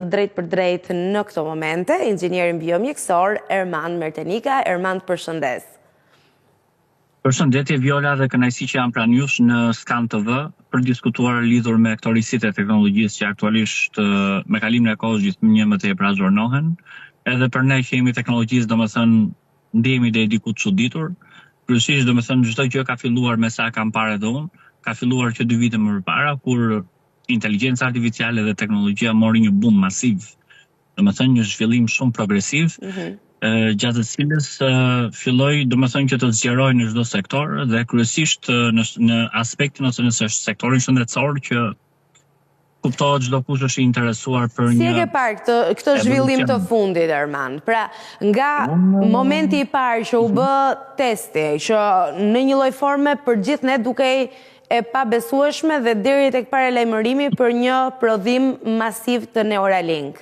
drejt për drejt në këto momente, inxhinierin biomjekësor Erman Mertenika. Erman, përshëndes. Përshëndetje Viola dhe kënaqësi që jam pranë jush në Skan TV për diskutuar lidhur me këto risitë e teknologjisë që aktualisht me kalimin e kohës gjithnjë më tepër azhurnohen. Edhe për ne që jemi teknologjistë, domethënë ndihemi deri diku të çuditur. Kryesisht domethënë çdo gjë ka filluar me sa kam parë edhe unë, ka filluar që 2 vite më parë kur inteligjenca artificiale dhe teknologjia mori një boom masiv. Domethënë një zhvillim shumë progresiv. Gjatë të cilës filloi domethënë që të zgjerojë në çdo sektor dhe kryesisht në aspektin ose në sektorin shëndetësor që kuptohet çdo kush është i interesuar për një. Si e ke parë këtë zhvillim të fundit, Erman? Pra, nga momenti i parë që u bë testi, që në një lloj forme për gjithë ne dukej e pabesueshme dhe deri tek paralajmërimi për një prodhim masiv të Neuralink.